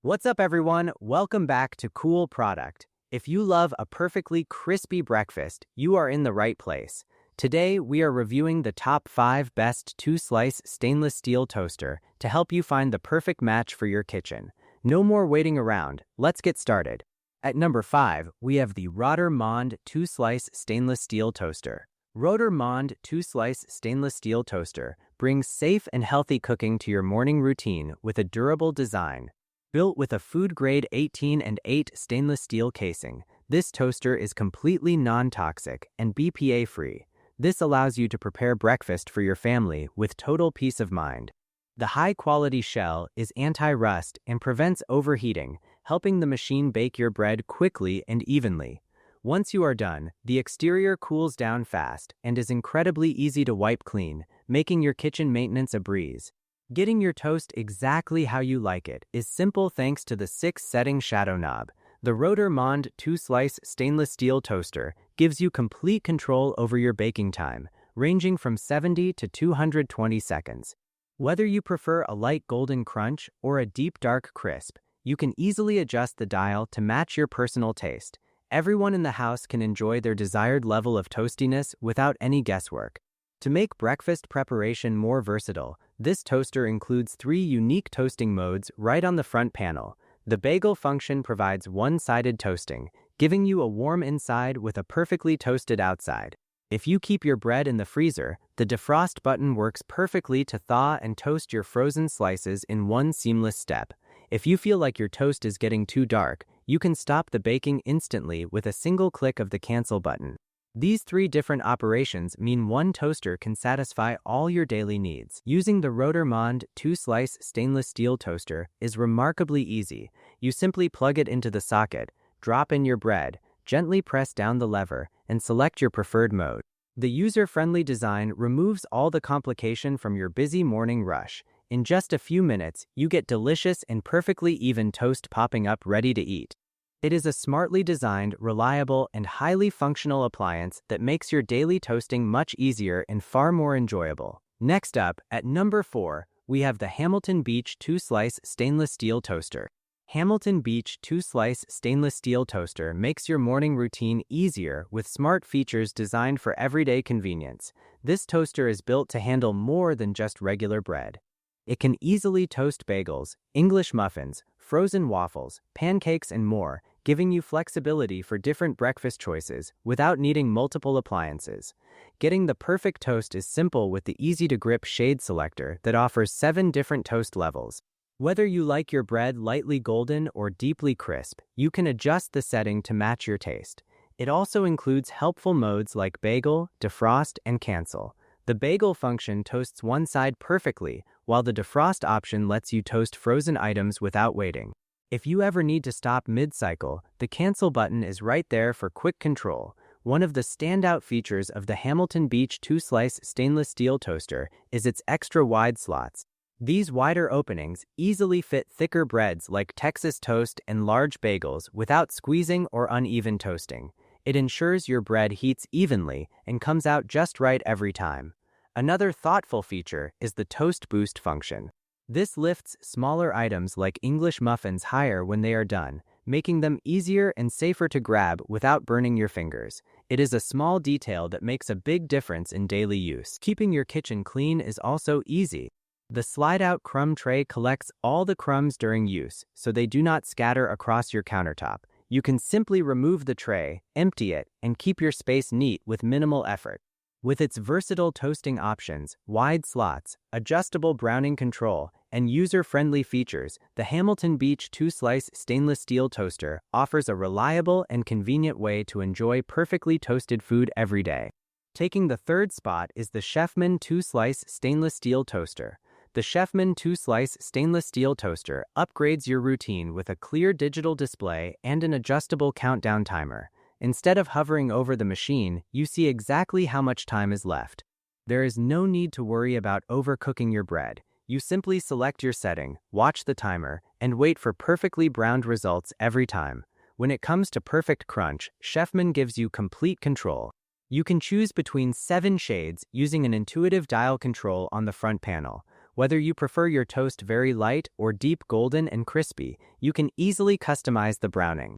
What's up, everyone? Welcome back to Cool Product. If you love a perfectly crispy breakfast, you are in the right place. Today, we are reviewing the top 5 best two-slice stainless steel toaster to help you find the perfect match for your kitchen. No more waiting around. Let's get started. At number 5, we have the Mond two-slice stainless steel toaster. Mond two-slice stainless steel toaster brings safe and healthy cooking to your morning routine with a durable design. Built with a food-grade 18 and 8 stainless steel casing, this toaster is completely non-toxic and BPA-free. This allows you to prepare breakfast for your family with total peace of mind. The high-quality shell is anti-rust and prevents overheating, helping the machine bake your bread quickly and evenly. Once you are done, the exterior cools down fast and is incredibly easy to wipe clean, making your kitchen maintenance a breeze. Getting your toast exactly how you like it is simple thanks to the 6-setting shadow knob. The Mond two-slice stainless steel toaster gives you complete control over your baking time, ranging from 70 to 220 seconds. Whether you prefer a light golden crunch or a deep dark crisp, you can easily adjust the dial to match your personal taste. Everyone in the house can enjoy their desired level of toastiness without any guesswork. To make breakfast preparation more versatile, this toaster includes 3 unique toasting modes right on the front panel. The bagel function provides one-sided toasting, giving you a warm inside with a perfectly toasted outside. If you keep your bread in the freezer, the defrost button works perfectly to thaw and toast your frozen slices in one seamless step. If you feel like your toast is getting too dark, you can stop the baking instantly with a single click of the cancel button. These 3 different operations mean one toaster can satisfy all your daily needs. Using the Mond two-slice stainless steel toaster is remarkably easy. You simply plug it into the socket, drop in your bread, gently press down the lever, and select your preferred mode. The user-friendly design removes all the complication from your busy morning rush. In just a few minutes, you get delicious and perfectly even toast popping up ready to eat. It is a smartly designed, reliable, and highly functional appliance that makes your daily toasting much easier and far more enjoyable. Next up, at number 4, we have the Hamilton Beach two-slice stainless steel toaster. Hamilton Beach two-slice stainless steel toaster makes your morning routine easier with smart features designed for everyday convenience. This toaster is built to handle more than just regular bread. It can easily toast bagels, English muffins, frozen waffles, pancakes, and more, giving you flexibility for different breakfast choices without needing multiple appliances. Getting the perfect toast is simple with the easy-to-grip shade selector that offers 7 different toast levels. Whether you like your bread lightly golden or deeply crisp, you can adjust the setting to match your taste. It also includes helpful modes like bagel, defrost, and cancel. The bagel function toasts one side perfectly, while the defrost option lets you toast frozen items without waiting. If you ever need to stop mid-cycle, the cancel button is right there for quick control. One of the standout features of the Hamilton Beach two-slice stainless steel toaster is its extra wide slots. These wider openings easily fit thicker breads like Texas toast and large bagels without squeezing or uneven toasting. It ensures your bread heats evenly and comes out just right every time. Another thoughtful feature is the Toast Boost function. This lifts smaller items like English muffins higher when they are done, making them easier and safer to grab without burning your fingers. It is a small detail that makes a big difference in daily use. Keeping your kitchen clean is also easy. The slide-out crumb tray collects all the crumbs during use, so they do not scatter across your countertop. You can simply remove the tray, empty it, and keep your space neat with minimal effort. With its versatile toasting options, wide slots, adjustable browning control, and user-friendly features, the Hamilton Beach two-slice stainless steel toaster offers a reliable and convenient way to enjoy perfectly toasted food every day. Taking the 3rd spot is the Chefman two-slice stainless steel toaster. The Chefman two-slice stainless steel toaster upgrades your routine with a clear digital display and an adjustable countdown timer. Instead of hovering over the machine, you see exactly how much time is left. There is no need to worry about overcooking your bread. You simply select your setting, watch the timer, and wait for perfectly browned results every time. When it comes to perfect crunch, Chefman gives you complete control. You can choose between 7 shades using an intuitive dial control on the front panel. Whether you prefer your toast very light or deep golden and crispy, you can easily customize the browning.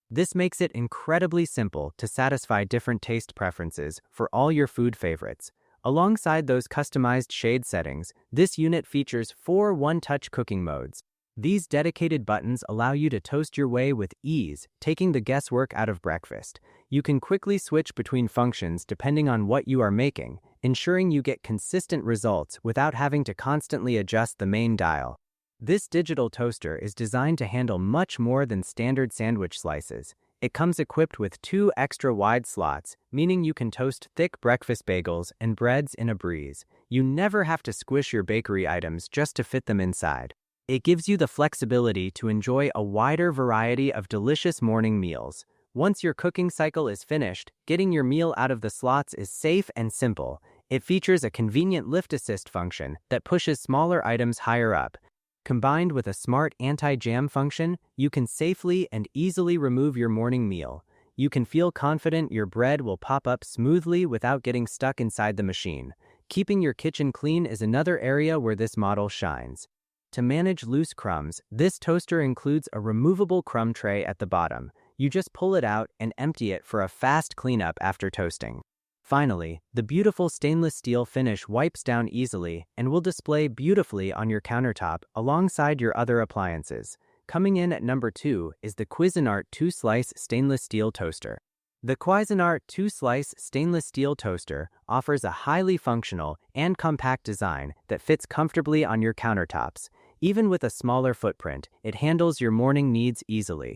This makes it incredibly simple to satisfy different taste preferences for all your food favorites. Alongside those customized shade settings, this unit features 4 one-touch cooking modes. These dedicated buttons allow you to toast your way with ease, taking the guesswork out of breakfast. You can quickly switch between functions depending on what you are making, ensuring you get consistent results without having to constantly adjust the main dial. This digital toaster is designed to handle much more than standard sandwich slices. It comes equipped with 2 extra wide slots, meaning you can toast thick breakfast bagels and breads in a breeze. You never have to squish your bakery items just to fit them inside. It gives you the flexibility to enjoy a wider variety of delicious morning meals. Once your cooking cycle is finished, getting your meal out of the slots is safe and simple. It features a convenient lift assist function that pushes smaller items higher up. Combined with a smart anti-jam function, you can safely and easily remove your morning meal. You can feel confident your bread will pop up smoothly without getting stuck inside the machine. Keeping your kitchen clean is another area where this model shines. To manage loose crumbs, this toaster includes a removable crumb tray at the bottom. You just pull it out and empty it for a fast cleanup after toasting. Finally, the beautiful stainless steel finish wipes down easily and will display beautifully on your countertop alongside your other appliances. Coming in at number 2 is the Cuisinart 2-slice stainless steel toaster. The Cuisinart 2-slice stainless steel toaster offers a highly functional and compact design that fits comfortably on your countertops. Even with a smaller footprint, it handles your morning needs easily.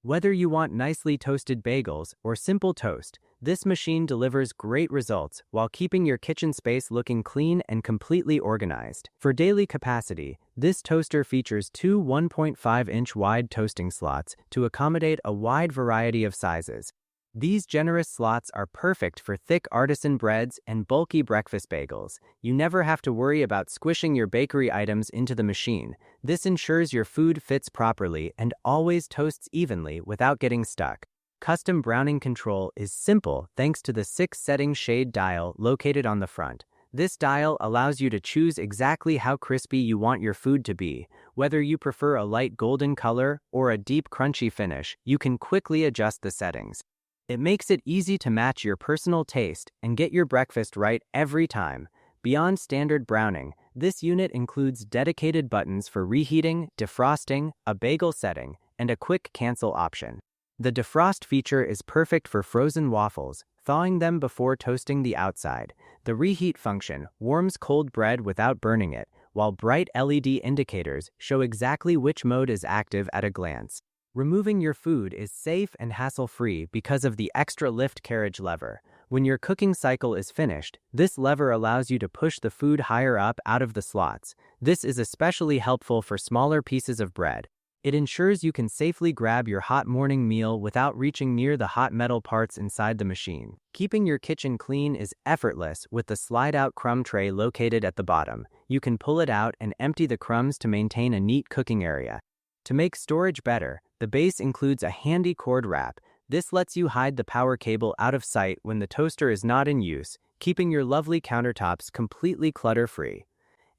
Whether you want nicely toasted bagels or simple toast, this machine delivers great results while keeping your kitchen space looking clean and completely organized. For daily capacity, this toaster features 2 1.5-inch wide toasting slots to accommodate a wide variety of sizes. These generous slots are perfect for thick artisan breads and bulky breakfast bagels. You never have to worry about squishing your bakery items into the machine. This ensures your food fits properly and always toasts evenly without getting stuck. Custom browning control is simple thanks to the 6-setting shade dial located on the front. This dial allows you to choose exactly how crispy you want your food to be. Whether you prefer a light golden color or a deep crunchy finish, you can quickly adjust the settings. It makes it easy to match your personal taste and get your breakfast right every time. Beyond standard browning, this unit includes dedicated buttons for reheating, defrosting, a bagel setting, and a quick cancel option. The defrost feature is perfect for frozen waffles, thawing them before toasting the outside. The reheat function warms cold bread without burning it, while bright LED indicators show exactly which mode is active at a glance. Removing your food is safe and hassle-free because of the extra lift carriage lever. When your cooking cycle is finished, this lever allows you to push the food higher up out of the slots. This is especially helpful for smaller pieces of bread. It ensures you can safely grab your hot morning meal without reaching near the hot metal parts inside the machine. Keeping your kitchen clean is effortless with the slide-out crumb tray located at the bottom. You can pull it out and empty the crumbs to maintain a neat cooking area. To make storage better, the base includes a handy cord wrap. This lets you hide the power cable out of sight when the toaster is not in use, keeping your lovely countertops completely clutter-free.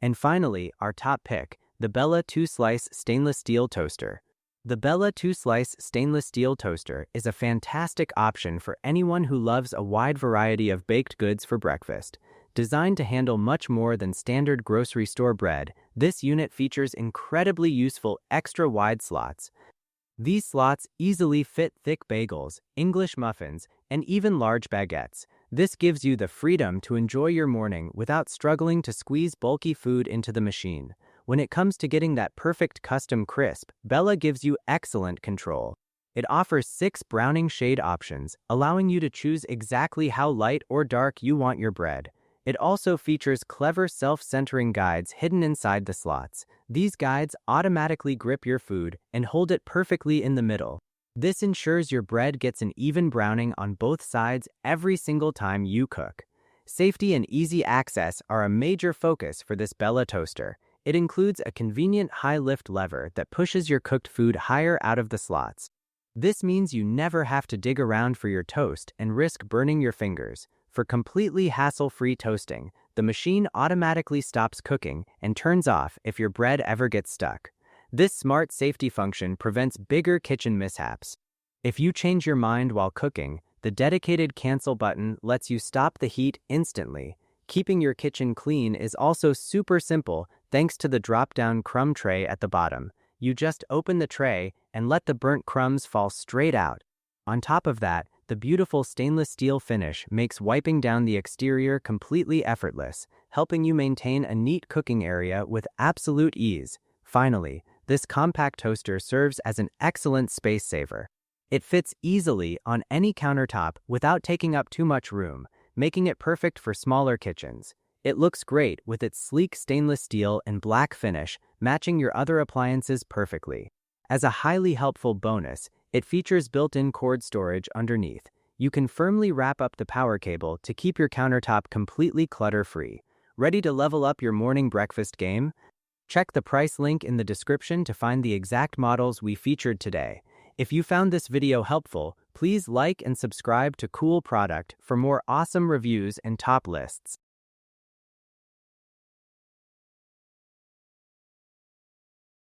And finally, our top pick, the Bella 2-slice stainless steel toaster. The Bella 2-slice stainless steel toaster is a fantastic option for anyone who loves a wide variety of baked goods for breakfast. Designed to handle much more than standard grocery store bread, this unit features incredibly useful extra-wide slots. These slots easily fit thick bagels, English muffins, and even large baguettes. This gives you the freedom to enjoy your morning without struggling to squeeze bulky food into the machine. When it comes to getting that perfect custom crisp, Bella gives you excellent control. It offers 6 browning shade options, allowing you to choose exactly how light or dark you want your bread. It also features clever self-centering guides hidden inside the slots. These guides automatically grip your food and hold it perfectly in the middle. This ensures your bread gets an even browning on both sides every single time you cook. Safety and easy access are a major focus for this Bella toaster. It includes a convenient high-lift lever that pushes your cooked food higher out of the slots. This means you never have to dig around for your toast and risk burning your fingers. For completely hassle-free toasting, The machine automatically stops cooking and turns off if your bread ever gets stuck. This smart safety function prevents bigger kitchen mishaps. If you change your mind while cooking, the dedicated cancel button lets you stop the heat instantly. Keeping your kitchen clean is also super simple thanks to the drop-down crumb tray at the bottom. You just open the tray and let the burnt crumbs fall straight out. On top of that, the beautiful stainless steel finish makes wiping down the exterior completely effortless, helping you maintain a neat cooking area with absolute ease. Finally, this compact toaster serves as an excellent space saver. It fits easily on any countertop without taking up too much room, making it perfect for smaller kitchens. It looks great with its sleek stainless steel and black finish, matching your other appliances perfectly. As a highly helpful bonus, it features built-in cord storage underneath. You can firmly wrap up the power cable to keep your countertop completely clutter-free. Ready to level up your morning breakfast game? Check the price link in the description to find the exact models we featured today. If you found this video helpful, please like and subscribe to Cool Product for more awesome reviews and top lists.